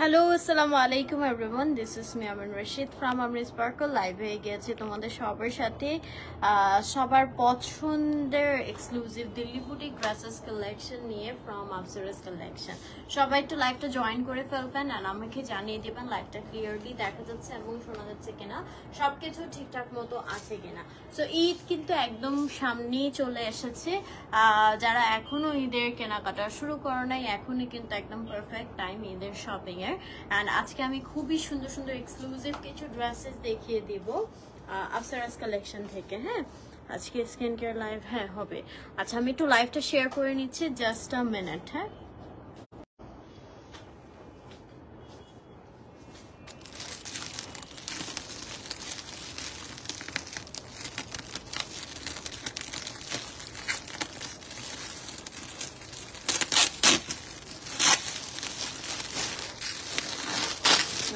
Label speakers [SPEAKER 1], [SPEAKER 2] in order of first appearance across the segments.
[SPEAKER 1] Hello, assalamu alaikum everyone. This is me Amin Rashid from Amri Sparkle. Live হয়ে গেছে তোমাদের সবার সাথে সবার পছন্দের exclusive Delhi boutique dresses collection নিয়ে from Apsara's collection. সবাই একটু লাইভটা জয়েন করে ফেলবেন আর আমাকে জানিয়ে দিবেন লাইভটা ক্লিয়ারলি দেখা যাচ্ছে এবং শোনা যাচ্ছে কিনা, সবকিছু ঠিকঠাক মতো আছে কিনা। সো ঈদ কিন্তু একদম সামনেই চলে এসেছে। যারা এখনো ঈদের কেনাকাটা শুরু করে নাই, এখনই কিন্তু একদম পারফেক্ট টাইম ঈদের শপিং এর। এন্ড আজকে আমি খুবই সুন্দর সুন্দর এক্সক্লুসিভ কিছু ড্রেসেস দেখিয়ে দিব Apsara's কালেকশন থেকে। হ্যাঁ, আজকে স্কিন কেয়ার লাইভ হবে। আচ্ছা, আমি একটু লাইভটা শেয়ার করে নিচ্ছি, জাস্ট আ মিনিট। হ্যাঁ,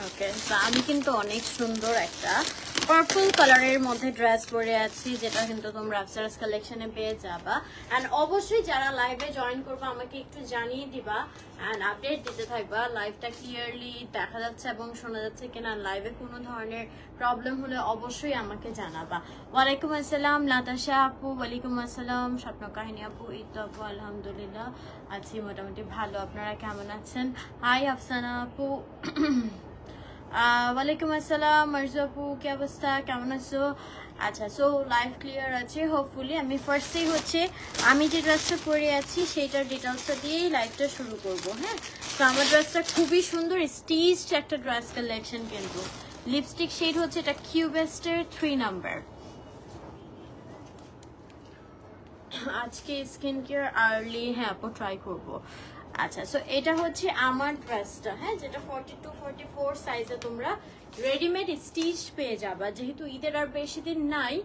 [SPEAKER 1] ওকে। আমি কিন্তু অনেক সুন্দর একটা পার্পল কালারের মধ্যে ড্রেস পরে আছি, যেটা কিন্তু তোমরা Apsara's কালেকশনে পেয়ে যাবা। এন্ড অবশ্যই যারা লাইভে জয়েন করবে আমাকে একটু জানিয়ে দিবা এন্ড আপডেট দিতে থাকবা লাইভটা ক্লিয়ারলি দেখা যাচ্ছে এবং শোনা যাচ্ছে কিনা। লাইভে কোনো ধরনের প্রবলেম হলে অবশ্যই আমাকে জানাবা। ওয়ালাইকুম আসসালাম নাতাশা আপু। ওয়ালাইকুম আসসালাম স্বপ্ন কাহিনী আপু। এই তো আপু আলহামদুলিল্লাহ আছি মোটামুটি ভালো, আপনারা কেমন আছেন? হাই আফসানা আপু। ওয়ালাইকুম আসসালাম মার্জু আপু, কি অবস্থা, কেমন আছো? আচ্ছা, সো লাইভ ক্লিয়ার আছে হোপফুলি। আমি ফার্স্টেই হচ্ছে আমি যে ড্রেসটা পরে আছি সেইটার ডিটেলসটা দিয়েই লাইভটা শুরু করব। হ্যাঁ, তো আমার ড্রেসটা খুবই সুন্দর স্টিচড একটা ড্রেস কালেকশন, কিন্তু লিপস্টিক শেড হচ্ছে এটা কিউবেস্টের 3 নাম্বার। আজকে স্কিন কেয়ার আর্লি আপু ট্রাই করব। আচ্ছা, সো এটা হচ্ছে আমার ড্রেসটা, হ্যাঁ, যেটা 42-44 সাইজে তোমরা রেডিমেড স্টিচ পেয়ে যাবা। যেহেতু ঈদের আর বেশি দিন নাই,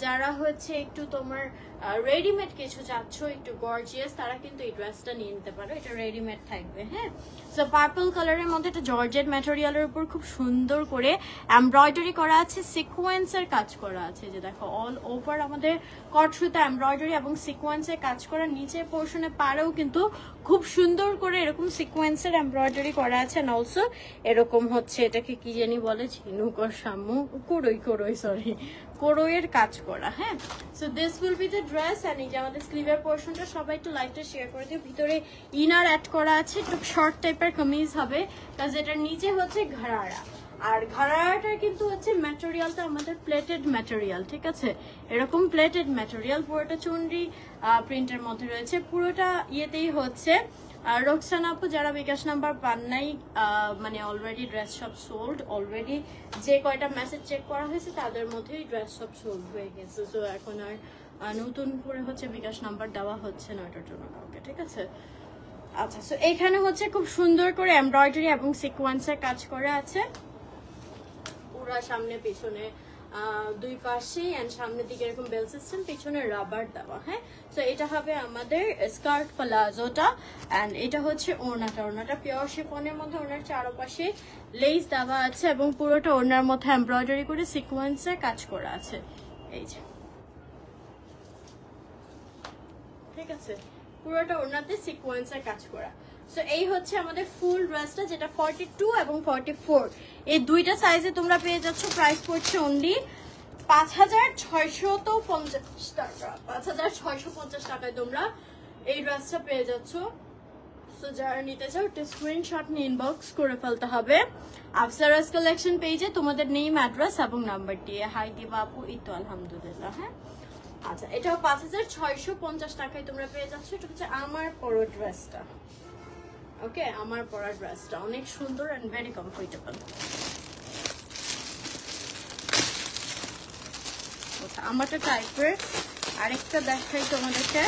[SPEAKER 1] যারা হচ্ছে একটু তোমার রেডিমেড কিছু চাচ্ছ একটু গর্জিয়াস, তারা কিন্তু এই ড্রেসটা নিয়ে নিতে পারো। এটা রেডিমেড থাকবে। হ্যাঁ, সো পার্পল কালারের মধ্যে এটা জর্জেট ম্যাটেরিয়ালের উপর খুব সুন্দর করে এমব্রয়ডারি করা আছে, সিকোয়েন্সের কাজ করা আছে। যে দেখো অল ওভার আমাদের কট সুতা এমব্রয়ডারি এবং সিকোয়েন্সের কাজ করা। নিচের পোর্শনে পাড়েও কিন্তু খুব সুন্দর করে এরকম সিকোয়েন্সের এমব্রয়ডারি করা আছে। এন্ড অলসো এরকম হচ্ছে এটাকে কি জানি বলে, ঝিনুক আর শামু, কোরইয়ের কাজ করা। হ্যাঁ, so this will be the dress. And এই যে আমাদের স্লিভের পোর্শনটা সবাই একটু লাইভটা শেয়ার করে দিও। ভিতরে ইনার অ্যাড করা আছে, একটু শর্ট টাইপের কামিজ হবে, কাজ এটার নিচে হচ্ছে ঘাড়ারা। আর ঘাড়াটার কিন্তু হচ্ছে ম্যাটেরিয়ালটা আমাদের প্লেটেড ম্যাটেরিয়াল, ঠিক আছে, এরকম প্লেটেড ম্যাটেরিয়াল। পুরোটা চুনরি প্রিন্টের মধ্যে রয়েছে, পুরোটা ইয়েতেই হচ্ছে। আর রোকসানা আপু, যারা বিকাশ নাম্বার পান নাই, মানে already dress shop sold already, যে কয়টা মেসেজ চেক করা হয়েছে তাদের মধ্যেই ড্রেস শপ সোল্ড হয়ে গেছে। সো এখন আর নতুন করে হচ্ছে বিকাশ নাম্বার দেওয়া হচ্ছে না এটার জন্য কাউকে, ঠিক আছে। আচ্ছা, সো এখানে হচ্ছে খুব সুন্দর করে এমব্রয়ডারি এবং সিকোয়েন্সের কাজ করা আছে পুরা সামনে পিছনে দুই পাশে। এন্ড সামনের দিকে এরকম বেল সিস্টেম, পিছনে রাবার দেওয়া। হ্যাঁ, সো এটা হবে আমাদের স্কার্ট প্লাজোটা। এন্ড এটা হচ্ছে ওড়নাটা পিওর শিফনের মধ্যে, ওড়নার চারপাশে লেস দেওয়া আছে এবং পুরোটা ওড়নার মধ্যে এমব্রয়ডারি করে সিকোয়েন্সের কাজ করা আছে। এই যে, ঠিক আছে, পুরোটা ওড়নাতে সিকোয়েন্সের কাজ করা। সো এই হচ্ছে আমাদের ফুল ড্রেসটা, যেটা 42 এবং 44 এই দুইটা সাইজে তোমরা পেয়ে যাচ্ছ। প্রাইস পড়ছে অনলি 5650 টাকা। 5650 টাকায় তোমরা এই ড্রেসটা পেয়ে যাচ্ছ। সো যারা নিতে চাও একটা স্ক্রিনশট নিয়ে ইনবক্স করে ফেলতে হবে Apsara's কালেকশন পেজে তোমাদের নেম, অ্যাড্রেস এবং নাম্বার দিয়ে। হাই দিবা আপু, এই তো আলহামদুলিল্লাহ। হ্যাঁ, আচ্ছা, এটাও 5650 টাকায় তোমরা পেয়ে যাচ্ছ। এটা হচ্ছে আমার পরো ড্রেসটা। ওকে, আমার পরা ড্রেসটা অনেক সুন্দর এন্ড ভেরি কমফোর্টেবল। আচ্ছা, আমারটা টাইপের আরেকটা দেখাই তোমাদেরকে,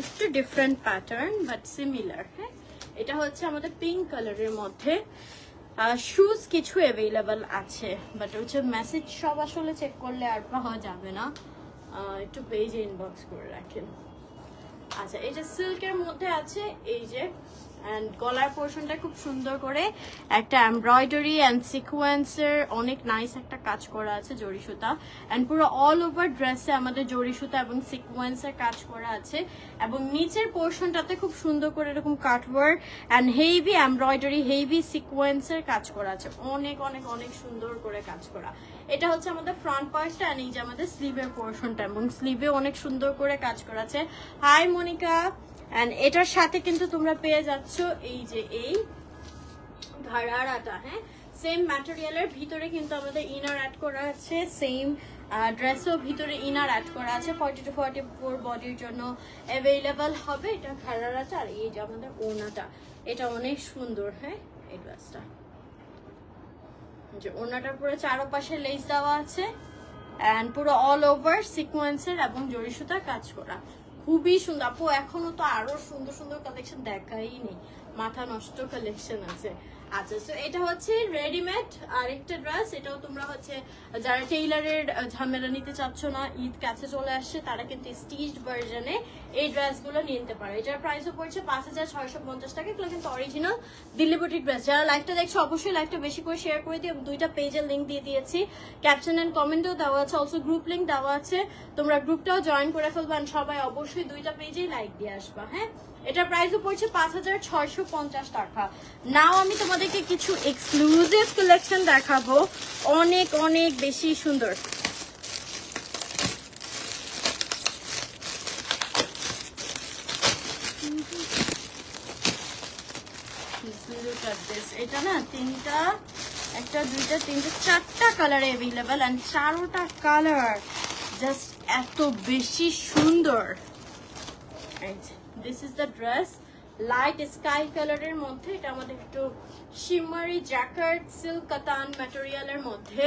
[SPEAKER 1] একটু ডিফারেন্ট প্যাটার্ন বাট সিমিলার। হ্যাঁ, এটা হচ্ছে আমাদের পিঙ্ক কালারের মধ্যে। শুজ কিছু অ্যাভেলেবল আছে, বাট হচ্ছে মেসেজ সব আসলে চেক করলে আর পাওয়া যাবে না, একটু পেজে ইনবক্স করে রাখেন। আচ্ছা, এই যে সিল্কের মধ্যে আছে, এই যে এন্ড গলার পোর্শনটা খুব সুন্দর করে একটা এমব্রয়ডারি এন্ড সিকোয়েন্সের অনেক নাইস একটা কাজ করা আছে জরি সুতা এন্ড পুরো অল ওভার ড্রেসে আমাদের জরি সুতা এবং সিকোয়েন্সের কাজ করা আছে এবং নিচের পোর্শনটাতে খুব সুন্দর করে এরকম cutwork and heavy embroidery heavy সিকোয়েন্সের কাজ করা আছে অনেক অনেক অনেক সুন্দর করে কাজ করা এটা হচ্ছে আমাদের ফ্রন্ট পার্টটা আর এই যে আমাদের স্লিভের পোর্শনটা এবং স্লিভে অনেক সুন্দর করে কাজ করা আছে হাই মনিকা এন্ড এটার সাথে কিন্তু তোমরা পেয়ে যাচ্ছ এই যে এই ঘাড়াটা হ্যাঁ সেম ম্যাটেরিয়ালের ভিতরে কিন্তু আমাদের ইনার অ্যাড করা আছে সেম ড্রেসও ভিতরে ইনার অ্যাড করা আছে 40 to 44 বডির জন্য অ্যাভেলেবল হবে এটা ঘাড়াটা আর এই যে আমাদের ওড়নাটা এটা অনেক সুন্দর হ্যাঁ এই ড্রেসটা যে ওড়নাটার পুরো চারপাশে লেস দেওয়া আছে এন্ড পুরো অল ওভার সিকোয়েন্সের এবং জরি সুতার কাজ করা খুবই সুন্দর আপু এখনো তো আরো সুন্দর সুন্দর কালেকশন দেখাই নেই মাথা নষ্ট কালেকশন আছে আচ্ছা সো এটা হচ্ছে রেডিমেড আরেকটা ড্রেস এটাও তোমরা হচ্ছে যারা টেইলারের ঝামেলা নিতে চাচ্ছ না ঈদ কাছে চলে আসছে তারা কিন্তু স্টিচড ভার্সনে এই ড্রেসগুলো নিতে পারে এটার প্রাইসও পড়ছে 5650 টাকা এগুলো কিন্তু অরিজিনাল দিল্লি বুটিক ড্রেস যারা লাইভটা দেখছো অবশ্যই লাইভটা বেশি করে শেয়ার করে দিও দুইটা পেজের লিংক দিয়ে দিয়েছি ক্যাপশন এন্ড কমেন্টও দেওয়া আছে অলসো গ্রুপ লিংক দেওয়া আছে তোমরা গ্রুপটাও জয়েন করে ফেলবা সবাই অবশ্যই দুইটা পেজেই লাইক দিয়ে আসবা হ্যাঁ এটার প্রাইসও পড়ছে 5650 টাকা নাও আমি তোমাদেরকে কিছু এক্সক্লুসিভ কালেকশন দেখাবো অনেক অনেক বেশি সুন্দর এটা না তিনটা একটা দুইটা তিনটা চারটা কালার অ্যাভেলেবল এন্ড চারোটা কালার জাস্ট এত বেশি সুন্দর this is the dress light sky কালারের মধ্যে এটা আমাদের একটু শিমারি জ্যাকেট সিল্ক কাতান ম্যাটেরিয়ালের মধ্যে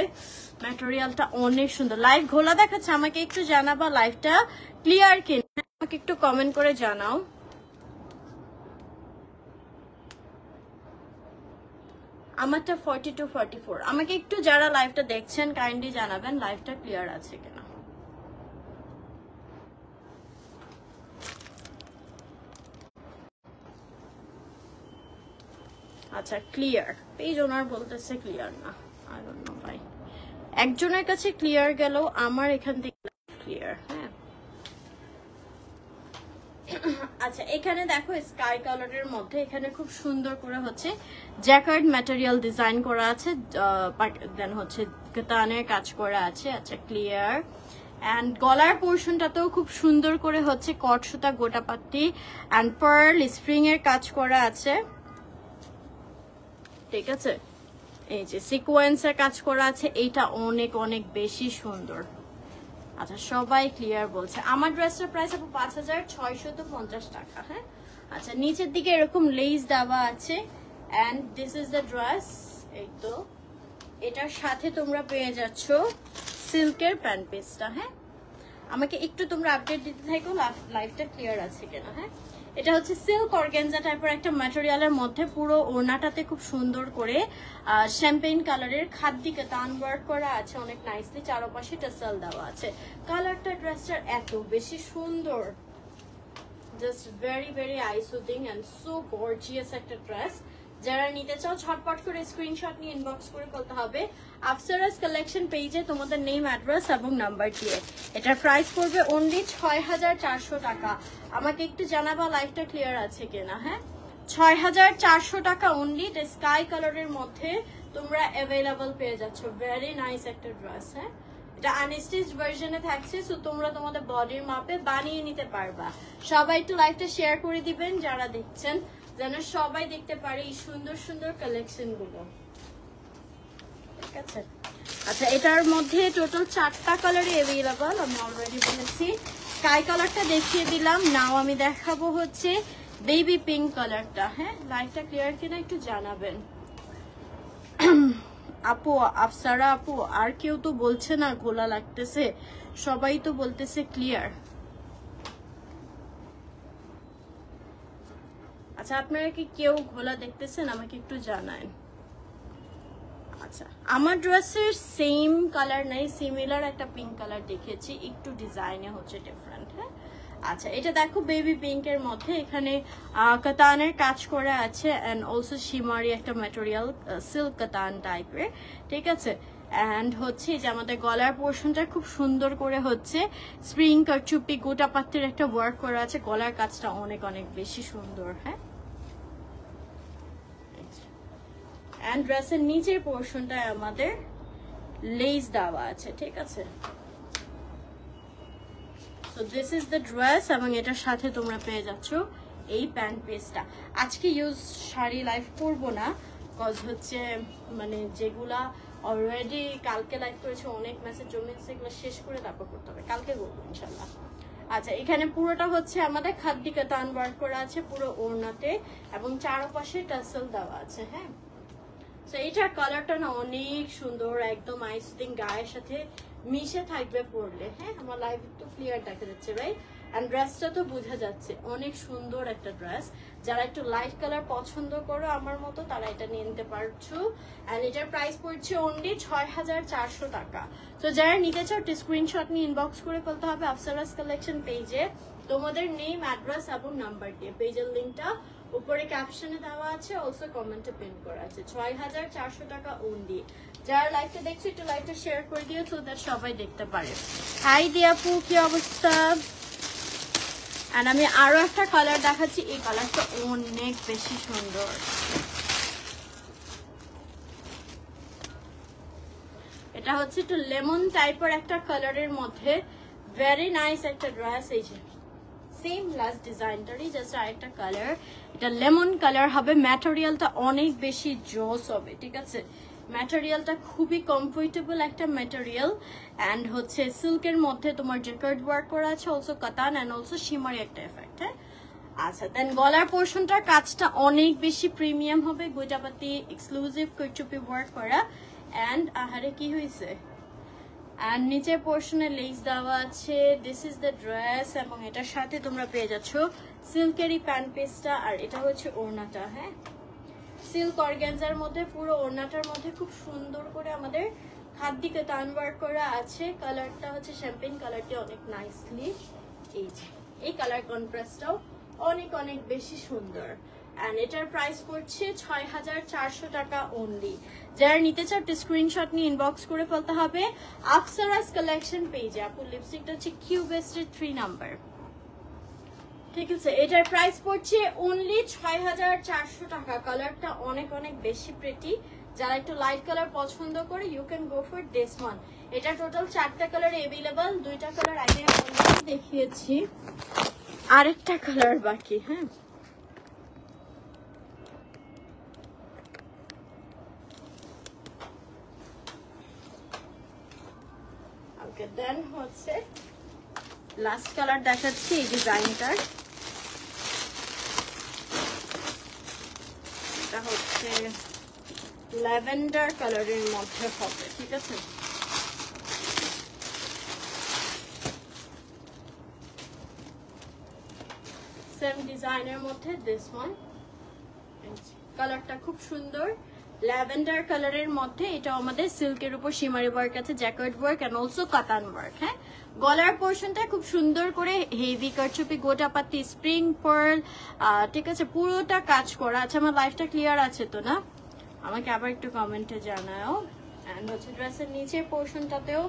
[SPEAKER 1] ম্যাটেরিয়ালটা অনেক সুন্দর লাইভ ঘোলা দেখাচ্ছে আমাকে একটু জানাবা লাইভটা ক্লিয়ার কিনা আমাকে একটু কমেন্ট করে জানাও আমারটা 40 to 44 আমাকে একটু যারা লাইভটা দেখছেন কাইন্ডলি জানাবেন লাইভটা ক্লিয়ার আছে কিনা আচ্ছা ক্লিয়ার পেজ ওনার বলতেছে ক্লিয়ার না আই ডোন্ট নো ভাই একজনের কাছে ক্লিয়ার গেল আমার এখান থেকে ক্লিয়ার হ্যাঁ আচ্ছা এখানে দেখো স্কাই কালারের মধ্যে এখানে খুব সুন্দর করে হচ্ছে জ্যাকার্ড ম্যাটেরিয়াল ডিজাইন করা আছে দেন হচ্ছে কাতানের কাজ করা আছে আচ্ছা ক্লিয়ার এন্ড গলার পোর্শনটাতেও খুব সুন্দর করে হচ্ছে কট সুতা গোটাপাত্তি এন্ড পার্ল স্প্রিং এর কাজ করা আছে ঠিক আছে এই যে সিকোয়েন্সের কাজ করা আছে এইটা অনেক অনেক বেশি সুন্দর আচ্ছা সবাই ক্লিয়ার বলছে আমার ড্রেসটার প্রাইস আপু 5650 টাকা হ্যাঁ আচ্ছা নিচের দিকে এরকম লেস দেওয়া আছে and this is the dress এই তো এটার সাথে তোমরা পেয়ে যাচ্ছ সিল্কের প্যান্ট পিসটা হ্যাঁ আমাকে একটু তোমরা আপডেট দিতে থাকো লাইভটা ক্লিয়ার আছে কিনা হ্যাঁ এটা হচ্ছে সিল্ক অর্গানজা টাইপের একটা ম্যাটেরিয়ালের মধ্যে পুরো ওড়নাটাতে খুব সুন্দর করে শ্যাম্পেইন কালারের খাদ্দি কাতান ওয়ার্ক করা আছে অনেক নাইসলি চারপাশে টাসেল দেওয়া আছে কালারটা ড্রেসটার এত বেশি সুন্দর just very very eye soothing and so gorgeous একটা ড্রেস যারা নিতে চাও ঝটপট করে স্ক্রিনশট নিয়ে ইনবক্স করে ফেলতে হবে আফসারাস কালেকশন পেজে তোমাদের নেম অ্যাড্রেস এবং নাম্বার দিয়ে এটার প্রাইস পড়বে অনলি 6400 টাকা আমাকে একটু জানাবা লাইভটা ক্লিয়ার আছে কিনা হ্যাঁ 6400 টাকা অনলি এটা স্কাই কালারের মধ্যে তোমরা অ্যাভেলেবল পেয়ে যাচ্ছ ভেরি নাইস একটা ড্রেস হ্যাঁ এটা আনস্টিচড ভার্সনে থাকছে সো তোমরা তোমাদের বডির মাপে বানিয়ে নিতে পারবা সবাই একটু লাইভটা শেয়ার করে দিবেন যারা দেখছেন যেন সবাই দেখতে পারে এই সুন্দর সুন্দর কালেকশন গুলো ঠিক আছে আচ্ছা এটার মধ্যে টোটাল 4টা কালারে अवेलेबल আমি অলরেডি বলেছি স্কাই কালারটা দেখিয়ে দিলাম নাও আমি দেখাবো হচ্ছে বেবি পিঙ্ক কালারটা হ্যাঁ লাইটটা ক্লিয়ার কিনা একটু জানাবেন আপু আফসারা আপু আর কেউ তো বলছে না ঘোলা লাগতেছে সবাই তো বলতেছে ক্লিয়ার আচ্ছা আপনারা কি কেউ ঘোলা দেখতেছেন আমাকে একটু জানান আচ্ছা আমার ড্রেসের সেম কালার নাই সিমিলার একটা পিঙ্ক কালার দেখেছি একটু ডিজাইনে হচ্ছে ডিফারেন্ট হ্যাঁ আচ্ছা এটা দেখো বেবি পিঙ্কের মধ্যে এখানে কাতানের কাজ করা আছে এন্ড অলসো শিমারি একটা ম্যাটেরিয়াল সিল্ক কাতান টাইপের, ঠিক আছে। এন্ড হচ্ছে যে আমাদের গলার পোর্শনটা খুব সুন্দর করে হচ্ছে স্প্রিং কারচুপি গোটা পাত্রের একটা ওয়ার্ক করা আছে, গলার কাজটা অনেক অনেক বেশি সুন্দর। হ্যাঁ, এন্ড ড্রেসের নিচের পোর্শনটায় আমাদের লেস দেওয়া আছে, ঠিক আছে। So this is the dress এবং এটার সাথে তোমরা পেয়ে যাচ্ছ এই প্যান্ট পিসটা। আজকে ইউজ শাড়ি লাইভ করবো না, কজ হচ্ছে মানে যেগুলা অলরেডি কালকে লাইভ করেছে অনেক মেসেজ জমিয়েছে, সেগুলো শেষ করে তারপর করতে হবে, কালকে করবো ইনশাল্লাহ। আচ্ছা এখানে পুরোটা হচ্ছে আমাদের খাদ্দি কাতান ওয়ার্ক করা আছে পুরো ওড়নাতে এবং চারপাশে টাসেল দেওয়া আছে। হ্যাঁ, তো এইটার কালারটা না অনেক সুন্দর, একদম আইসিং গায়ের সাথে মিশে থাকবে পরলে। হ্যাঁ, আমার লাইভ একটু ক্লিয়ার দেখা যাচ্ছে ভাই, এন্ড ড্রেসটা তো বোঝা যাচ্ছে অনেক সুন্দর একটা ড্রেস। যারা একটু লাইট কালার পছন্দ করো আমার মতো তারা এটা নিয়ে নিতে পারছো। এন্ড এটার প্রাইস পড়ছে অনলি 6400 টাকা। তো যারা নিতে চাও স্ক্রিনশট নিয়ে ইনবক্স করে ফেলতে হবে আফসারাস কালেকশন পেজে, তোমাদের নেম অ্যাড্রেস এবং নাম্বার দিয়ে। পেজের লিঙ্কটা উপরে ক্যাপশনে দেওয়া আছে, অলসো কমেন্টে পিন করা আছে। 6400 টাকা অনলি। যারা লাইভটা দেখছো একটু লাইভটা শেয়ার করে দিও সো দ্যাট সবাই দেখতে পারে। হাই দিয়াপু, কি অবস্থা? এন্ড আমি আরো একটা কালার দেখাচ্ছি, এই কালারটা অনেক বেশি সুন্দর। এটা হচ্ছে একটু লেমন টাইপের একটা কালারের মধ্যে ভেরি নাইস একটা ড্রেস। এই যে সেম লাস্ট ডিজাইনটারই জাস্ট আরেকটা কালার, এটা লেমন কালার হবে। ম্যাটেরিয়ালটা অনেক বেশি জোস হবে, ঠিক আছে। ম্যাটেরিয়ালটা খুবই কমফোর্টেবল একটা ম্যাটেরিয়াল এন্ড হচ্ছে সিল্কের মধ্যে তোমার জ্যাকেট ওয়ার্ক করা আছে, অলসো কাতান এন্ড অলসো শিমারি একটা এফেক্ট। হ্যাঁ, আচ্ছা দেন গলার পোর্শনটার কাজটা অনেক বেশি প্রিমিয়াম হবে, গোটাপাতি এক্সক্লুসিভ কচুপি ওয়ার্ক করা এন্ড আহারে কি হয়েছে আর নিচের পোর্শনে লেস দেওয়া আছে। দিস ইজ দ্য ড্রেস এবং এটার সাথে তোমরা পেয়ে যাচ্ছ সিল্কেরই প্যান্ট পিসটা, আর এটা হচ্ছে ওড়নাটা। হ্যাঁ, সিল্ক অর্গানজার মধ্যে পুরো ওড়নাটার মধ্যে খুব সুন্দর করে আমাদের খাদ্দি কাতান ওয়ার্ক করা আছে। কালারটা হচ্ছে শ্যাম্পেন কালারটি অনেক নাইসলি, এই যে এই কালার কন্ট্রাস্টটাও অনেক অনেক বেশি সুন্দর। এন্ড এটার প্রাইস পড়ছে 6400 টাকা অনলি। যারা নিতে চাও স্ক্রিনশট নিয়ে ইনবক্স করে ফেলতে হবে আফসারাস কালেকশন পেজে। আপুর লিপস্টিকটা হচ্ছে কিউবেস্টের 3 নাম্বার, ঠিক আছে। এটার প্রাইস পড়ছে অনলি 6400 টাকা। কালারটা অনেক অনেক বেশি প্রিটি। যারা একটু লাইট কালার পছন্দ করে you can go for this one. এটা টোটাল 4টা কালার अवेलेबल, 2টা কালার আগে অলরেডি দেখিয়েছি, আরেকটা কালার বাকি। হ্যাঁ, ওকে দেন হচ্ছে লাস্ট কালার দেখাচ্ছি এই ডিজাইনটার। এটা হচ্ছে ল্যাভেন্ডার কালারের মধ্যে হবে, ঠিক আছে। সেম ডিজাইনের মধ্যে দিস ওয়ান, কালারটা খুব সুন্দর ল্যাভেন্ডার কালারের মধ্যে। এটা আমাদের সিল্কের উপর শিমারি ওয়ার্ক আছে, জ্যাকেট ওয়ার্ক এন্ড অলসো কাতান ওয়ার্ক। হ্যাঁ, গলার পোর্শনটা খুব সুন্দর করে হেভি কারচুপি গোটা পাতি স্প্রিং পার্ল, ঠিক আছে, পুরোটা কাজ করা আছে। আমার লাইফটা ক্লিয়ার আছে তো না? আমাকে আবার একটু কমেন্টে জানাও। এন্ড হচ্ছে ড্রেসের নিচের পোর্শনটাতেও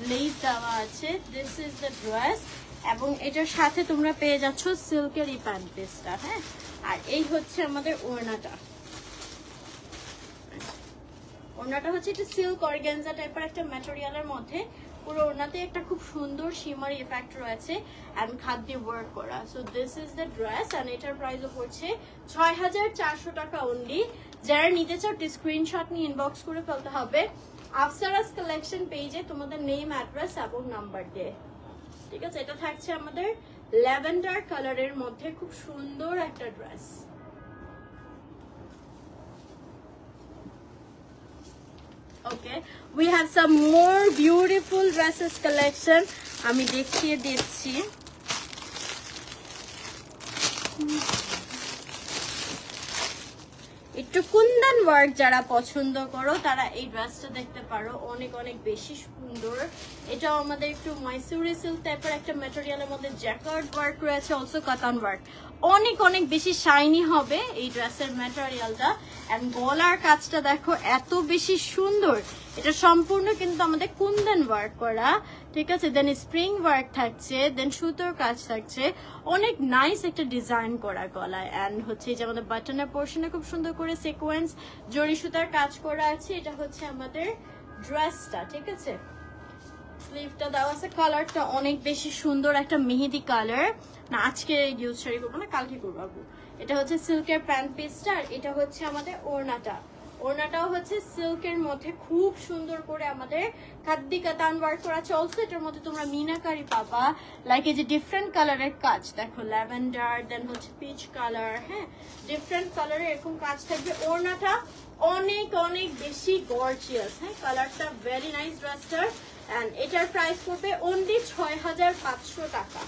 [SPEAKER 1] লেস দেওয়া আছে। দিস ইজ দ্য ড্রেস এবং এটার সাথে তোমরা পেয়ে যাচ্ছ সিল্কের এই প্যান্ট পিসটা। হ্যাঁ, আর এই হচ্ছে আমাদের ওড়নাটা। ওড়নাটা হচ্ছে একটা সিল্ক অর্গানজা টাইপের একটা ম্যাটেরিয়ালের মধ্যে, পুরো ওড়নাতে একটা খুব সুন্দর শিমারি এফেক্ট রয়েছে এন্ড খাদ্দি ওয়ার্ক করা। So this is the dress and এটার প্রাইসও পড়ছে 6400 টাকা অনলি। যারা নিতে চাও স্ক্রিনশট নিয়ে ইনবক্স করে ফেলতে হবে আফসারাস কালেকশন পেজে তোমাদের নেম অ্যাড্রেস এবং নাম্বার দিয়ে, ঠিক আছে। এটা থাকছে আমাদের ল্যাভেন্ডার কালারের মধ্যে, খুব সুন্দর একটা dress. Okay, we have some more beautiful dresses collection. আমি দেখিয়ে দিচ্ছি। একটু কুন্দন ওয়ার্ক যারা পছন্দ করো তারা এই ড্রেসটা দেখতে পারো, অনেক অনেক বেশি সুন্দর। এটাও আমাদের একটু মাইসুরি সিল্ক টাইপের একটা ম্যাটেরিয়ালের মধ্যে জ্যাকার্ড ওয়ার্ক রয়েছে, অলসো কাতান ওয়ার্ক। অনেক অনেক বেশি শাইনি হবে এই ড্রেসের ম্যাটেরিয়ালটা। এন্ড গলার কাজটা দেখো এত বেশি সুন্দর, এটা সম্পূর্ণ কিন্তু আমাদের কুন্দন ওয়ার্ক করা, ঠিক আছে। দেন স্প্রিং ওয়ার্ক থাকছে, দেন সুতোর কাজ থাকছে, অনেক নাইস একটা ডিজাইন করা গলায়। এন্ড হচ্ছে যে আমাদের বাটনের পোর্শনে খুব সুন্দর করে সিকোয়েন্স জরি সুতার কাজ করা আছে। এটা হচ্ছে আমাদের ড্রেসটা, ঠিক আছে। স্লিভটা দেওয়া আছে, কালারটা অনেক বেশি সুন্দর, একটা মেহেদি কালার। না আজকে ইউজ শাড়ি করবো না, কালকে করবো। এটা হচ্ছে সিল্কের প্যান্ট পিসটা, আর এটা হচ্ছে আমাদের ওড়নাটা। ওড়নাটাও হচ্ছে সিল্কের মধ্যে খুব সুন্দর করে আমাদের খাদ্দি কাতান ওয়ার্ক করা আছে। অলসো এটার মধ্যে তোমরা মিনাকারি পাবা, লাইক এই যে ডিফারেন্ট কালারের কাজ দেখো, ল্যাভেন্ডার, দেন হচ্ছে পিচ কালার, হ্যাঁ ডিফারেন্ট কালারের এরকম কাজ থাকবে। ওড়নাটা অনেক অনেক বেশি গর্জিয়াস, হ্যাঁ কালারটা ভেরি নাইস ড্রেসটার। এন্ড এটার প্রাইস পড়বে অনলি 6500 টাকা।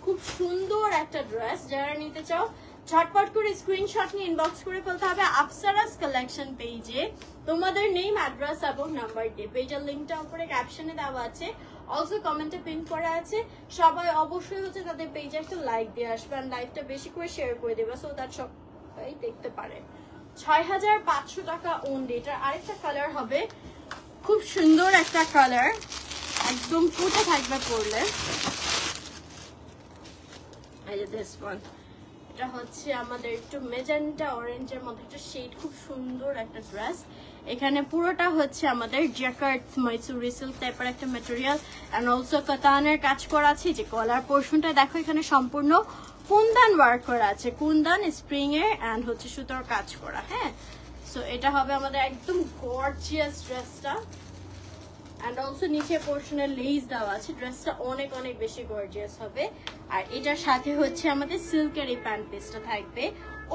[SPEAKER 1] খুব সুন্দর একটা ড্রেস, যারা নিতে চাও ঝটপট করে স্ক্রিনশট নিয়ে ইনবক্স করে ফেলতে হবে আফসারাস কালেকশন পেজে, তোমাদের নেম, অ্যাড্রেস এবং নাম্বার দিয়ে। পেজের লিঙ্কটা উপরে ক্যাপশনে দেওয়া আছে, অলসো কমেন্টে পিন করা আছে। সবাই অবশ্যই হচ্ছে তাদের পেজে একটা লাইক দিয়ে আসবেন, লাইকটা বেশি করে শেয়ার করে দেবে, সো দ্যাট সবাই দেখতে পারে। 6500 টাকা ওনলি। এটার আরেকটা কালার হবে, খুব সুন্দর একটা কালার, একদম ফুটে থাকবে পরলে। এই যে দিস ওয়ান, এটা হচ্ছে আমাদের একটু মেজেন্টা অরেঞ্জের মধ্যে একটা শেড, খুব সুন্দর একটা ড্রেস। এখানে পুরোটা হচ্ছে আমাদের জ্যাকার্ড মাইসুরি সিল্ক টাইপের একটা ম্যাটেরিয়াল, এন্ড অলসো কাতানের কাজ করা আছে। যে গলার পোর্শনটা দেখো, এখানে সম্পূর্ণ কুন্দান ওয়ার্ক করা আছে, কুন্দান স্প্রিং এর এন্ড হচ্ছে সুতোর কাজ করা, হ্যাঁ। সো এটা হবে আমাদের একদম গর্জিয়াস ড্রেসটা। এন্ড অলসো নিচে পোর্শনে লেস দেওয়া আছে, ড্রেসটা অনেক অনেক বেশি গর্জিয়াস হবে। আর এটার সাথে হচ্ছে আমাদের সিল্কের এই প্যান্ট পিসটা থাকবে।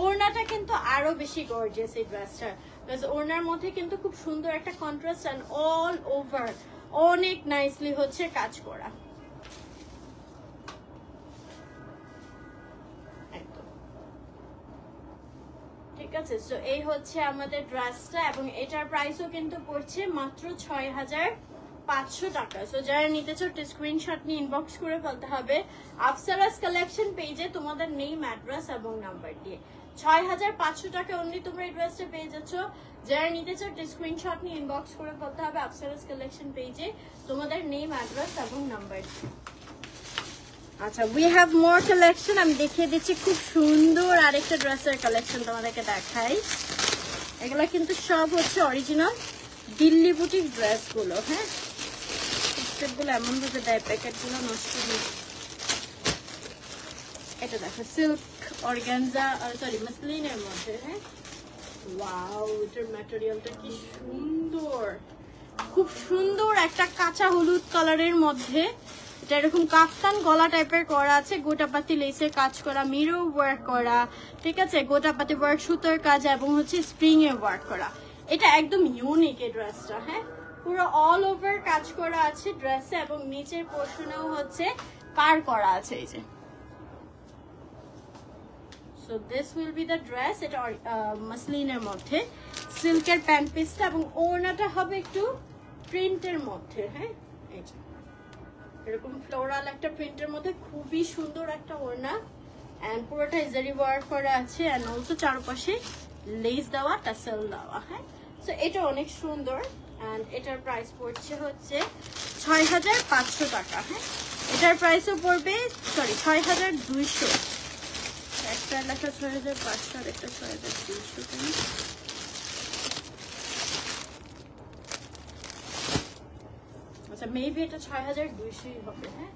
[SPEAKER 1] ওড়নাটা কিন্তু আরো বেশি গর্জিয়াস এই ড্রেসটার, বিকজ ওড়নার মধ্যে কিন্তু খুব সুন্দর একটা কন্ট্রাস্ট এন্ড অল ওভার অনেক নাইসলি হচ্ছে কাজ করা। ঠিক আছে, সো এই হচ্ছে আমাদের ড্রেসটা, এবং এটার প্রাইসও কিন্তু পড়ছে মাত্র 6500 টাকা। সো যারা নিতে চাও স্ক্রিনশট নিয়ে ইনবক্স করে ফেলতে হবে আফসারাস কালেকশন পেজে তোমাদের নেম, অ্যাড্রেস এবং নাম্বার দিয়ে। 6500 টাকা অনলি তোমরা এই ড্রেসটা পেয়ে যাচ্ছ। যারা নিতে চাও স্ক্রিনশট নিয়ে ইনবক্স করে ফেলতে হবে আফসারাস কালেকশন পেজে তোমাদের নেম, অ্যাড্রেস এবং নাম্বার দিয়ে। আচ্ছা, উই হ্যাভ মোর কালেকশন। আমি দেখিয়ে দিচ্ছি খুব সুন্দর আরেকটা ড্রেসের কালেকশন তোমাদেরকে দেখাই। এগুলো কিন্তু সব হচ্ছে অরিজিনাল দিল্লি বুটিক ড্রেসগুলো, হ্যাঁ। স্টেপগুলো এমন ভাবে দেয়, প্যাকেটগুলো নষ্ট হয়ে। এটা দেখো সিল্ক অর্গানজা, সরি মাসলিনের মধ্যে, হ্যাঁ। ওয়াও, এটার ম্যাটেরিয়ালটা কি সুন্দর, খুব সুন্দর একটা কাঁচা হলুদ কালারের মধ্যে। এটা এরকম কাফতান গলা টাইপের করা আছে, গোটাপাতি লেসের কাজ করা, মিরর ওয়ার্ক করা, ঠিক আছে, গোটাপাতি ওয়ার্ক, সুতোর কাজ এবং হচ্ছে স্প্রিং এ ওয়ার্ক করা। এটা একদম ইউনিক এই ড্রেসটা, হ্যাঁ। পুরো অল ওভার কাজ করা আছে ড্রেসে, এবং নিচের পোর্শনেও হচ্ছে পার করা আছে এই যে। So this will be the dress. এটা মাসলিনের মধ্যে সিল্কের প্যান্ট পিসটা, এবং ওড়নাটা হবে একটু প্রিন্টের মধ্যে, হ্যাঁ। এই যে এরকম ফ্লোরাল একটা প্রিন্টের মধ্যে খুবই সুন্দর একটা ওড়না, এন্ড পুরোটা জারি ওয়ার্ক করা আছে, এন্ড অলসো চারপাশে লেস দেওয়া, টাসেল দেওয়া, হ্যাঁ। সো এটা অনেক সুন্দর, এন্ড এটার প্রাইস পড়ছে হচ্ছে 6500 টাকা, হ্যাঁ। এটার প্রাইসও পড়বে, সরি 6200। একটা লেখা 6500 আর একটা 6200। আচ্ছা, মেবি এটা 6200 হবে, হ্যাঁ।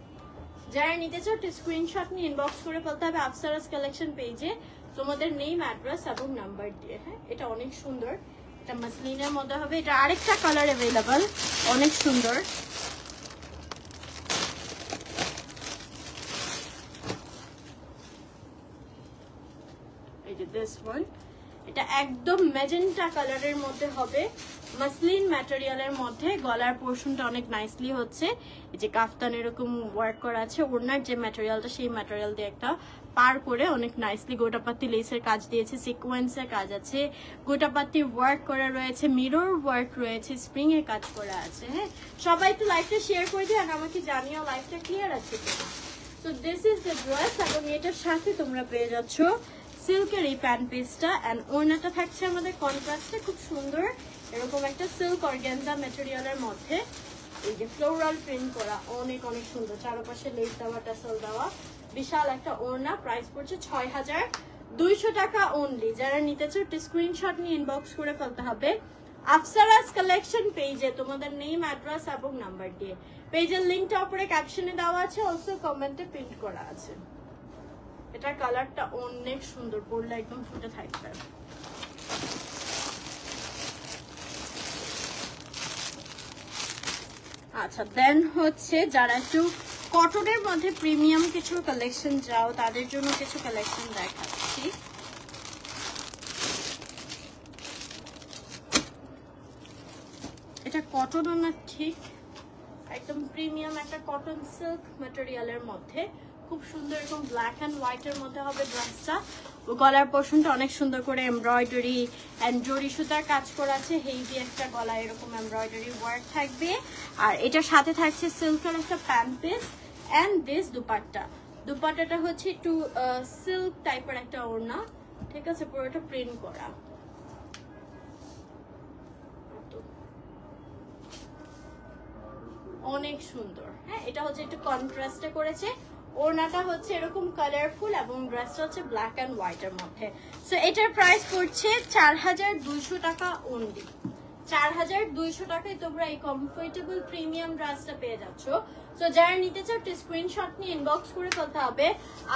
[SPEAKER 1] যারা নিতে চাও স্ক্রিনশট নিয়ে ইনবক্স করে ফেলতে হবে আফসারাস কালেকশন পেজে তোমাদের নেম, অ্যাড্রেস এবং নাম্বার দিয়ে, হ্যাঁ। এটা অনেক সুন্দর, এটা মাসলিনের মধ্যে হবে। এটা আরেকটা কালার অ্যাভেলেবল, অনেক সুন্দর। এই যে দিস ওয়ান, এটা একদম ম্যাজেন্টা কালারের মধ্যে হবে, মাসলিন ম্যাটেরিয়ালের মধ্যে। গলার পোর্শনটা অনেক নাইসলি হচ্ছে, এই যে কাফতান এরকম ওয়ার্ক করা আছে। ওড়নার যে ম্যাটেরিয়ালটা সেই ম্যাটেরিয়াল দিয়ে একটা পার করে অনেক নাইসলি গোটাপাতি লেসের কাজ দিয়েছে, সিকোয়েন্সের কাজ আছে, গোটাপাতি ওয়ার্ক করা রয়েছে, মিরর ওয়ার্ক রয়েছে, স্প্রিং এর কাজ করা আছে। হ্যাঁ, সবাই একটু লাইভটা শেয়ার করে দিও আর আমাকে জানিও লাইভটা ক্লিয়ার আছে কিনা। So this is the dress, এবং এটার সাথে তোমরা পেয়ে যাচ্ছ সিল্কের এই প্যান্ট পিসটা, অ্যান্ড ওড়নাটা থাকছে আমাদের কন্ট্রাস্টে খুব সুন্দর এরকম একটা সিল্ক অর্গানজা ম্যাটেরিয়ালের মধ্যে। এই যে ফ্লোরাল প্রিন্ট করা, অনেক অনেক সুন্দর, চারপাশে লেস দেওয়া, টাসেল দেওয়া, বিশাল একটা ওড়না। প্রাইস পড়ছে ৬,২০০ টাকা অনলি। যারা নিতে চাও একটু স্ক্রিনশট নিয়ে ইনবক্স করে ফেলতে হবে আফসারাস কালেকশন পেজে তোমাদের নেম, অ্যাড্রেস এবং নাম্বার দিয়ে। পেজের লিঙ্কটা উপরে ক্যাপশনে দেওয়া আছে, অলসো কমেন্টে প্রিন্ট করা আছে। এটার কালারটা অনেক সুন্দর, পরলে একদম ফুটে থাকবে। আচ্ছা, দেন হচ্ছে যারা একটু কটনের মধ্যে প্রিমিয়াম কিছু কালেকশন চাও তাদের জন্য কিছু কালেকশন দেখাচ্ছি। এটা কটন না, ঠিক একদম প্রিমিয়াম একটা কটন সিল্ক ম্যাটেরিয়ালের মধ্যে, খুব সুন্দর এরকম ব্ল্যাক অ্যান্ড হোয়াইটের মধ্যে হবে ড্রেসটা। গলার পোর্শনটা অনেক সুন্দর করে এমব্রয়ডারি অ্যান্ড জরি সুতার কাজ করা আছে, হেভি একটা গলায় এরকম এমব্রয়ডারি ওয়ার্ক থাকবে। আর এটার সাথে থাকছে সিল্কের একটা pant piece and this dupatta. দুপাট্টাটা হচ্ছে একটু সিল্ক টাইপের একটা ওড়না, ঠিক আছে, পুরোটা প্রিন্ট করা, অনেক সুন্দর। হ্যাঁ, এটা হচ্ছে একটু কন্ট্রাস্টে করেছে, ওড়নাটা হচ্ছে এরকম কালারফুল এবং ড্রেসটা হচ্ছে ব্ল্যাক অ্যান্ড হোয়াইটের মধ্যে। সো এটার প্রাইস পড়ছে ৪,২০০ টাকা অনলি। ৪,২০০ টাকায় তোমরা এই কমফোর্টেবল প্রিমিয়াম ড্রেসটা পেয়ে যাচ্ছ। সো যারা নিতে চাও একটু স্ক্রিনশট নিয়ে ইনবক্স করে ফেলতে হবে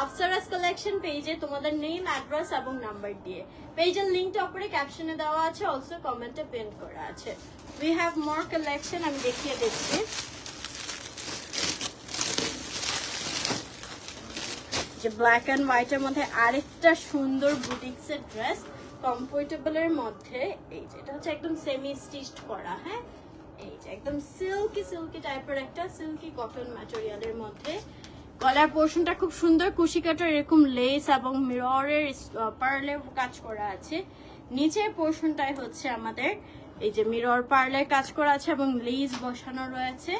[SPEAKER 1] আফসারাস কালেকশন পেজে তোমাদের নেম, অ্যাড্রেস এবং নাম্বার দিয়ে। পেজের লিঙ্কটা উপরে ক্যাপশনে দেওয়া আছে, অলসো কমেন্টে পিন করা আছে। উই হ্যাভ মোর কালেকশন, আমি দেখিয়ে দিচ্ছি। যে ব্ল্যাক অ্যান্ড হোয়াইটের মধ্যে আরেকটা সুন্দর বুটিক্সের ড্রেস, কমফোর্টেবলের মধ্যে। এই যে এটা হচ্ছে একদম সেমি স্টিচড করা। হ্যাঁ, এই যে একদম সিল্কি সিল্কি টাইপের একটা সিল্কি কটন ম্যাটেরিয়ালের মধ্যে। গলার পোর্শনটা খুব সুন্দর, কুশি কাটার এরকম লেস এবং মিররের পার্লের কাজ করা আছে। নিচের পোর্শনটাই হচ্ছে আমাদের এই যে মিরর পার্লের কাজ করা আছে এবং লেস বসানো রয়েছে।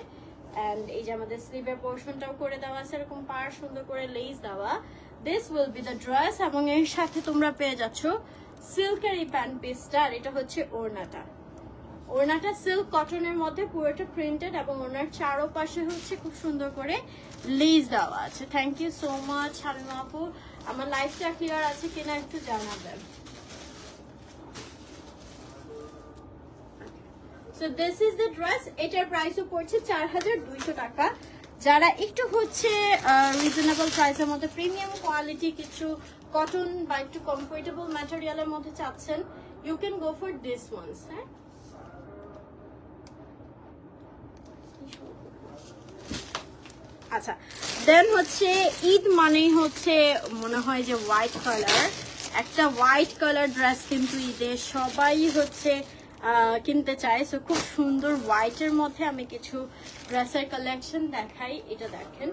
[SPEAKER 1] এন্ড এই যে আমাদের স্লিভের পোর্শনটাও করে দেওয়া আছে এরকম পার সুন্দর করে লেস দেওয়া। This will be the dress, এবং এর সাথে তোমরা পেয়ে যাচ্ছ সিল্কের এই প্যান্ট পিসটা। আর এটা হচ্ছে ওড়নাটা। ওড়নাটা সিল্ক কটনের মধ্যে পুরোটা প্রিন্টেড এবং ওনার চারোপাশে হচ্ছে খুব সুন্দর করে লেস দেওয়া আছে। Thank you so much Halima আপু। আমার লাইফটা ক্লিয়ার আছে কিনা একটু জানাবেন। So this is the dress. এটার প্রাইসও পড়ছে ৪,২০০ টাকা। যারা একটু হচ্ছে রিজনেবল প্রাইসের মধ্যে প্রিমিয়াম কোয়ালিটি কিছু কটন বা একটু কমফোর্টেবল ম্যাটেরিয়ালের মধ্যে চাচ্ছেন, you can go for this ones. হ্যাঁ, আচ্ছা, দেন হচ্ছে ঈদ মানেই হচ্ছে মনে হয় যে হোয়াইট কালার, একটা হোয়াইট কালার ড্রেস কিন্তু ঈদে সবাই হচ্ছে কিনতে চাই। সো খুব সুন্দর হোয়াইটের মধ্যে আমি কিছু ড্রেসের কালেকশন দেখাই। এটা দেখেন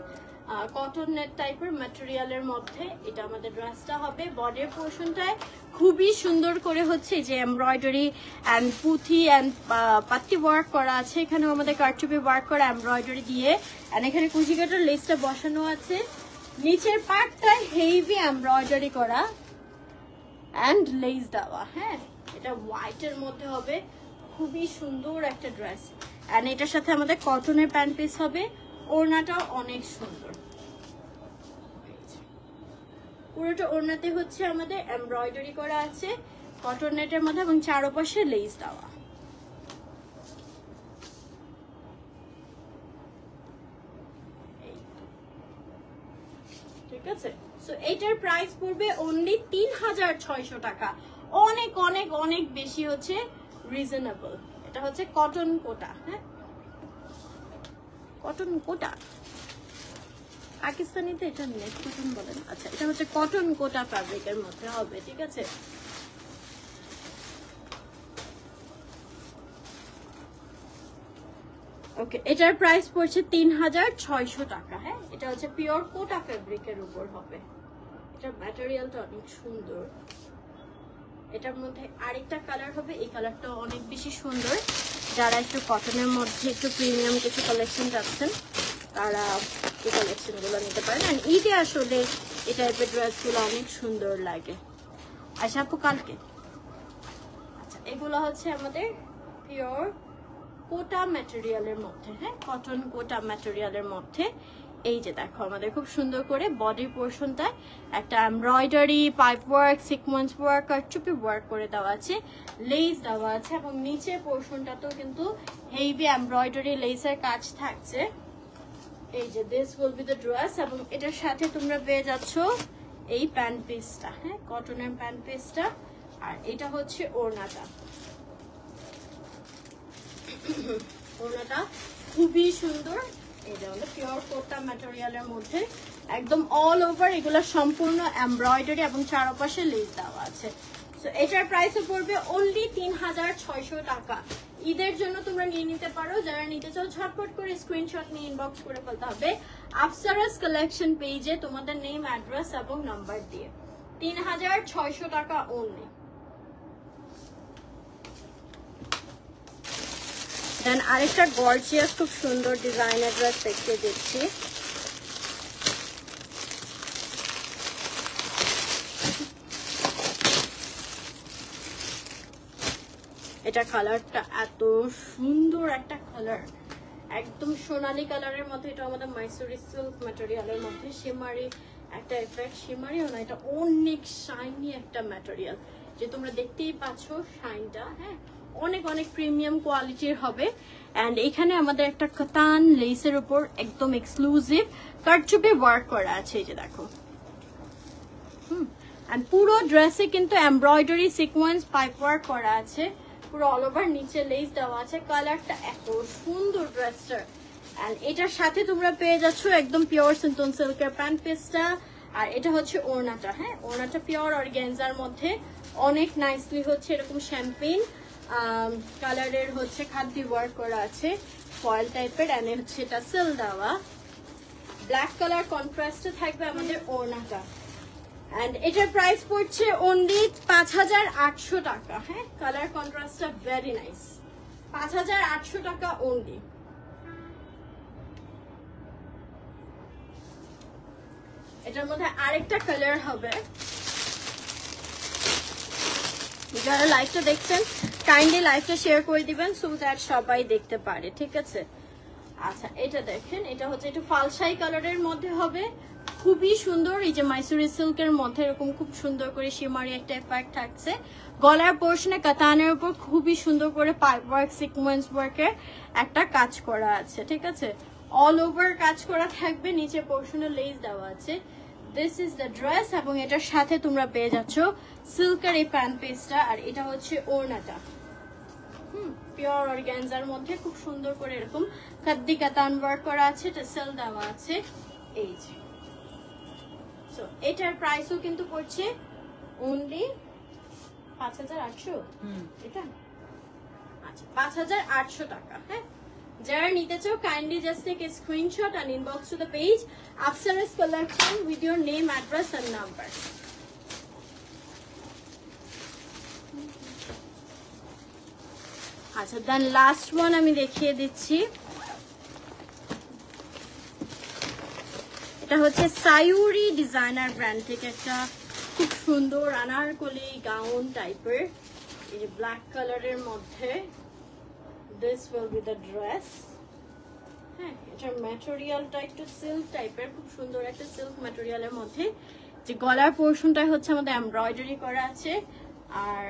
[SPEAKER 1] কটন নেট টাইপের ম্যাটেরিয়ালের মধ্যে এটা আমাদের ড্রেসটা হবে। বডির পোর্শনটায় খুবই সুন্দর করে হচ্ছে যে এমব্রয়ডারি অ্যান্ড পুঁথি অ্যান্ড পাত্তি ওয়ার্ক করা আছে। এখানেও আমাদের কারচুপি ওয়ার্ক করা এমব্রয়ডারি দিয়ে, অ্যান্ড এখানে কুচি কাটার লেসটা বসানো আছে। নিচের পার্টটায় হেভি এমব্রয়ডারি করা অ্যান্ড লেস দেওয়া। হ্যাঁ, এটা হোয়াইটের মধ্যে হবে, খুবই সুন্দর একটা ড্রেস। অ্যান্ড এটার সাথে আমাদের কটনের প্যান্ট পিস হবে। ওড়নাটাও অনেক সুন্দর, পুরোটা ওড়নাতে হচ্ছে আমাদের এমব্রয়ডারি করা আছে কটন নেটের মধ্যে এবং চারপাশে লেস দেওয়া। ঠিক আছে, সো এটার প্রাইস পড়বে অনলি ৩,৬০০ টাকা। অনেক অনেক অনেক বেশি হচ্ছে রিজনেবল। এটা হচ্ছে কটন কোটা। হ্যাঁ, কটন কোটা, পাকিস্তানিতে এটা নেট কটন বলেন। আচ্ছা, এটা হচ্ছে কটন কোটা ফ্যাব্রিকের মধ্যে হবে। ঠিক আছে, ওকে, এটার প্রাইস পড়ছে 3600 টাকা। হ্যাঁ, এটা হচ্ছে পিওর কোটা ফেব্রিকের উপর হবে। এটার ম্যাটেরিয়ালটা অনেক সুন্দর। এটার মধ্যে আরেকটা কালার হবে, এই কালারটা অনেক বেশি সুন্দর। যারা একটু কটনের মধ্যে একটু প্রিমিয়াম কিছু কালেকশন চাচ্ছেন তারা এই কালেকশনগুলো নিতে পারেন। আর ঈদে আসলে এই টাইপের ড্রেসগুলো অনেক সুন্দর লাগে। আচ্ছা আপু কালকে, আচ্ছা এগুলো হচ্ছে আমাদের পিওর কোটা ম্যাটেরিয়ালের মধ্যে। হ্যাঁ, কটন কোটা ম্যাটেরিয়ালের মধ্যে। এই যে দেখো আমাদের খুব সুন্দর করে বডি পোর্শনটায় একটা embroidery, pipe work, sequence work আর চুপি ওয়ার্ক করে দেওয়া আছে, লেস দেওয়া আছে এবং নিচে পোর্শনটাতেও কিন্তু হেভি এমব্রয়ডারি লেসের কাজ থাকছে। এই যে this will be the dress এবং এটার সাথে তোমরা পেয়ে যাচ্ছ এই প্যান্ট পিসটা। হ্যাঁ, কটনের প্যান্ট পিসটা। আর এটা হচ্ছে ওড়নাটা। ওড়নাটা খুবই সুন্দর। এই যে আমাদের পিওর কোটা ম্যাটেরিয়ালের মধ্যে একদম অল ওভার এগুলো সম্পূর্ণ এমব্রয়ডারি এবং চারপাশে লেস দেওয়া আছে। সো এটার প্রাইসও পড়বে অনলি 3600 টাকা। ঈদের জন্য তোমরা নিয়ে নিতে পারো। যারা নিতে চাও ঝটপট করে স্ক্রিনশট নিয়ে ইনবক্স করে ফেলতে হবে আফসারাস কালেকশন পেজে তোমাদের নেম, অ্যাড্রেস এবং নাম্বার দিয়ে। 3600 টাকা অনলি। দেন আরেকটা গর্জিয়াস খুব সুন্দর ডিজাইনের ড্রেস দেখিয়ে দিচ্ছি। এটা কালারটা এত সুন্দর একটা কালার, একদম সোনালী কালারের মধ্যে। এটা আমাদের মাইসুরি সিল্ক ম্যাটেরিয়ালের মধ্যে শিমারি একটা এফেক্ট। শিমারিও না, এটা অনেক শাইনি একটা ম্যাটেরিয়াল, যে তোমরা দেখতেই পাচ্ছ শাইনটা। হ্যাঁ, অনেক অনেক প্রিমিয়াম কোয়ালিটির হবে। অ্যান্ড এখানে আমাদের একটা কাতান লেসের উপর একদম এক্সক্লুসিভ কারচুপি ওয়ার্ক করা আছে। এই যে দেখো, অ্যান্ড পুরো ড্রেসে কিন্তু এমব্রয়ডারি, সিকোয়েন্স, পাইপ ওয়ার্ক করা আছে পুরো অল ওভার। নিচে লেস দেওয়া আছে। কালারটা এত সুন্দর ড্রেসটার। অ্যান্ড এটার সাথে তোমরা পেয়ে যাচ্ছ একদম পিওর সিনথন সিল্কের প্যান্ট পিসটা। আর এটা হচ্ছে ওড়নাটা। হ্যাঁ, ওড়নাটা পিওর অর্গানজার মধ্যে অনেক নাইসলি হচ্ছে এরকম শ্যাম্পেন কালারের হচ্ছে খাদ্দি ওয়ার্ক করা আছে, ফয়েল টাইপের। অ্যান্ড হচ্ছে এটা সেল দেওয়া ব্ল্যাক কালার কন্ট্রাস্টে থাকবে আমাদের ওড়নাটা। অ্যান্ড এটার প্রাইস পড়ছে অনলি 5800 টাকা। হ্যাঁ, কালার কন্ট্রাস্টটা ভেরি নাইস। 5800 টাকা অনলি। এটার মধ্যে আরেকটা কালার হবে। যারা লাইভটা দেখছেন কাইন্ডলি লাইভটা শেয়ার করে দিবেন সো দ্যাট সবাই দেখতে পারে, ঠিক আছে? আচ্ছা এটা দেখেন, এটা হচ্ছে একটু ফালসাই কালারের মধ্যে হবে, খুবই সুন্দর। এই যে মাইসুরি সিল্কের মধ্যে এরকম খুব সুন্দর করে শিমারি একটা এফেক্ট থাকছে। গলার পোর্শনে কাতানের উপর খুবই সুন্দর করে পাইপ ওয়ার্ক, সিকোয়েন্স ওয়ার্কের একটা কাজ করা আছে, ঠিক আছে? অল ওভার কাজ করা থাকবে, নিচে পোর্শনে লেস দেওয়া আছে। দিস ইজ দ্য ড্রেস এবং এটার সাথে তোমরা পেয়ে যাচ্ছ সিল্কের এই প্যান্ট পিসটা। আর এটা হচ্ছে ওড়নাটা, পিওর অর্গানজার মধ্যে খুব সুন্দর করে এরকম খাদ্দি কাতান ওয়ার্ক করা আছে, টেসেল দেওয়া আছে। এই যে সো এটার প্রাইসও কিন্তু পড়ছে অনলি 5800। এটা আচ্ছা 5800 টাকা। হ্যাঁ, যারা নিতে চাও kindly just take a screenshot and inbox to the page Afsara's collection with your name, address and number. আচ্ছা দেন লাস্ট ওয়ান আমি দেখিয়ে দিচ্ছি। এটা হচ্ছে সায়ুরি ডিজাইনার ব্র্যান্ড থেকে একটা খুব সুন্দর আনারকলি গাউন টাইপের, এই যে ব্ল্যাক কালারের মধ্যে। This will be the dress. হ্যাঁ, এটার ম্যাটেরিয়ালটা একটু সিল্ক টাইপের, খুব সুন্দর একটা সিল্ক ম্যাটেরিয়ালের মধ্যে। যে গলার পোর্শনটা হচ্ছে আমাদের এমব্রয়ডারি করা আছে, আর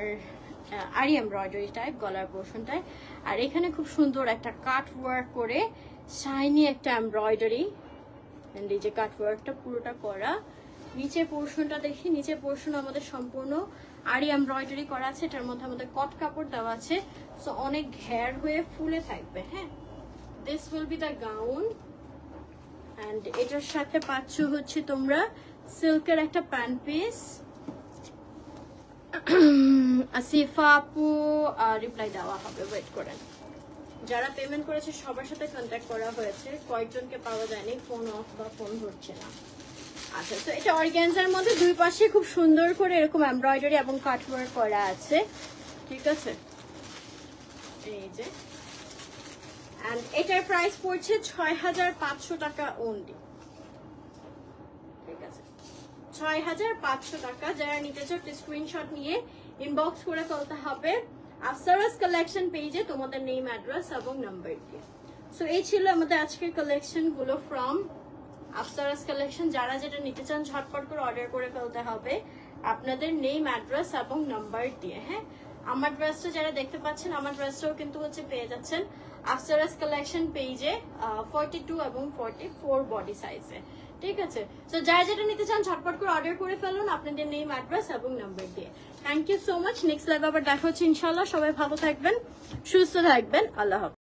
[SPEAKER 1] আরি এমব্রয়ডারি টাইপ গলার পোর্শনটায়। আর এখানে খুব সুন্দর একটা কাট ওয়ার্ক করে শাইনি একটা এমব্রয়ডারি, এই যে কাট ওয়ার্কটা পুরোটা করা। নিচে পোর্শনটা দেখি, নিচে পোর্শন আমাদের সম্পূর্ণ আরি এমব্রয়ডারি করা আছে। এটার মধ্যে আমাদের কট কাপড় দেওয়া আছে, সো অনেক ঘের হয়ে ফুলে থাকবে। হ্যাঁ, this will be the gown. And এটার সাথে পাচ্ছ হচ্ছে তোমরা সিল্কের একটা প্যান্ট পিস। আসিফা আপু রিপ্লাই দেওয়া হবে, ওয়েট করেন। যারা পেমেন্ট করেছে সবার সাথে কন্ট্যাক্ট করা হয়েছে, কয়েকজনকে পাওয়া যায়নি, ফোন অফ বা ফোন ধরছে না। আচ্ছা, তো এটা অর্গানজার মধ্যে দুই পাশে খুব সুন্দর করে এরকম এমব্রয়ডারি এবং কাটওয়ার্ক করা আছে, ঠিক আছে। এই যে, এন্ড এটার প্রাইস পড়ছে 6500 টাকা অনলি, ঠিক আছে, 6500 টাকা। যারা নিতে চাও স্ক্রিনশট নিয়ে ইনবক্স করে ফেলতে হবে আফসারাস কালেকশন পেজে তোমাদের নেম, অ্যাড্রেস এবং নাম্বার দিয়ে। সো এই ছিল আমাদের আজকের কালেকশন গুলো ফ্রম আফসারাস কালেকশন। যারা যেটা নিতে চান ঝটপট করে অর্ডার করে ফেলতে হবে আপনাদের নেম, অ্যাড্রেস এবং নাম্বার দিয়ে। হ্যাঁ, আমার ড্রেসটা যারা দেখতে পাচ্ছেন, আমার ড্রেসটাও কিন্তু হচ্ছে পেয়ে যাচ্ছেন আফসারাস কালেকশন পেজে 42 এবং 44 বডি সাইজে, ঠিক আছে। তো যারা যেটা নিতে চান ঝটপট করে অর্ডার করে ফেলুন আপনাদের নেম, অ্যাড্রেস এবং নাম্বার দিয়ে। Thank you so much. Next live আবার দেখা হচ্ছে ইনশাল্লাহ। সবাই ভালো থাকবেন, সুস্থ থাকবেন, আল্লাহ হাফেজ।